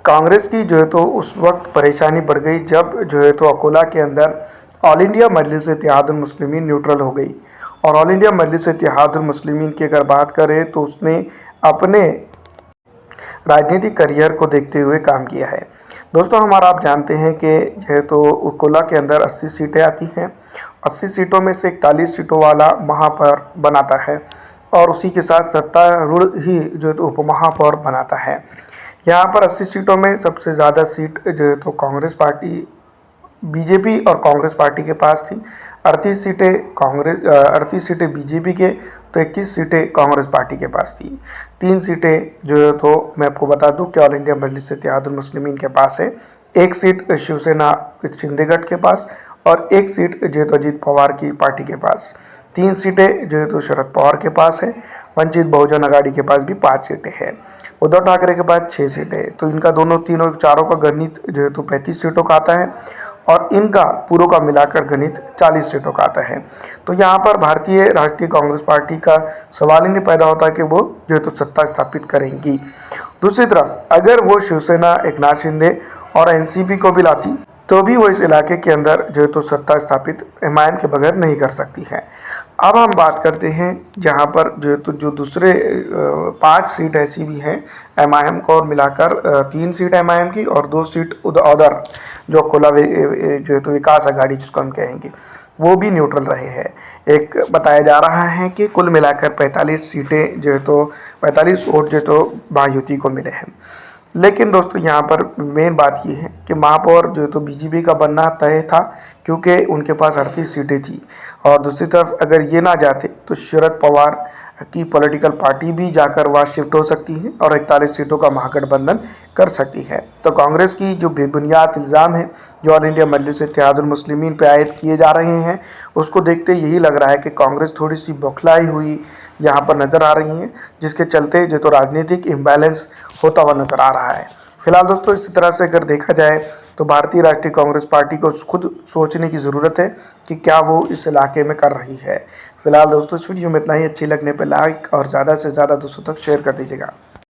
कांग्रेस की जो है तो उस वक्त परेशानी बढ़ गई जब जो है तो अकोला के अंदर ऑल इंडिया मजलिस इत्तेहादुल मुस्लिमीन न्यूट्रल हो गई। और ऑल इंडिया मजलिस इत्तेहादुल मुस्लिमीन की अगर बात करें तो उसने अपने राजनीतिक करियर को देखते हुए काम किया है। दोस्तों हमारा आप जानते हैं कि जो है तो अकोला के अंदर 80 सीटें आती हैं। 80 सीटों में से 41 सीटों वाला महापौर बनाता है और उसी के साथ सत्तारूढ़ ही जो है तो उपमहापौर बनाता है। यहाँ पर 80 सीटों में सबसे ज़्यादा सीट जो है तो कांग्रेस पार्टी, बीजेपी और कांग्रेस पार्टी के पास थी। 38 सीटें बीजेपी के तो 21 सीटें कांग्रेस पार्टी के पास थी। 3 सीटें जो है तो मैं आपको बता दूं कि ऑल इंडिया मजलिस इत्तेहादुल मुस्लिमीन के पास है। 1 सीट शिवसेना शिंदे गठ के पास और 1 सीट जो है तो अजीत पवार की पार्टी के पास। 3 सीटें जो है तो शरद पवार के पास है। वंचित बहुजन अघाड़ी के पास भी 5 सीटें हैं। उद्धव ठाकरे के पास 6 सीटें। तो इनका तीनों चारों का गणित जो है तो 35 सीटों का आता है और इनका पूरों का मिलाकर गणित 40 सीटों का आता है। तो यहाँ पर भारतीय राष्ट्रीय कांग्रेस पार्टी का सवाल ही नहीं पैदा होता कि वो जो है तो सत्ता स्थापित करेंगी। दूसरी तरफ अगर वो शिवसेना एकनाथ शिंदे और एनसीपी को भी लाती तो भी वो इस इलाके के अंदर जो है तो सत्ता स्थापित एमआईएम के बगैर नहीं कर सकती है। अब हम बात करते हैं जहाँ पर जो है तो जो दूसरे 5 सीट ऐसी भी हैं एमआईएम को और मिलाकर 3 सीट एमआईएम की और 2 सीट अदर जो कोला जो है तो विकास अघाड़ी जिसको हम कहेंगे वो भी न्यूट्रल रहे हैं। एक बताया जा रहा है कि कुल मिलाकर 45 सीटें जो है तो 45 वोट जो है तो महायुति को मिले हैं। लेकिन दोस्तों यहाँ पर मेन बात ये है कि महापौर जो है तो बीजेपी का बनना तय था क्योंकि उनके पास 38 सीटें थी। और दूसरी तरफ अगर ये ना जाते तो शरद पवार की पॉलिटिकल पार्टी भी जाकर वहाँ शिफ्ट हो सकती है और 41 सीटों का महागठबंधन कर सकती है। तो कांग्रेस की जो बेबुनियाद इल्ज़ाम है जो ऑल इंडिया मजलिस इत्तेहादुल मुस्लिमीन पे आयद किए जा रहे हैं उसको देखते यही लग रहा है कि कांग्रेस थोड़ी सी बौखलाई हुई यहाँ पर नज़र आ रही है, जिसके चलते जो तो राजनीतिक इम्बैलेंस होता हुआ नज़र आ रहा है। फिलहाल दोस्तों इसी तरह से अगर देखा जाए तो भारतीय राष्ट्रीय कांग्रेस पार्टी को खुद सोचने की ज़रूरत है कि क्या वो इस इलाके में कर रही है। फिलहाल दोस्तों इस वीडियो में इतना ही। अच्छी लगने पर लाइक और ज़्यादा से ज़्यादा दोस्तों तक शेयर कर दीजिएगा।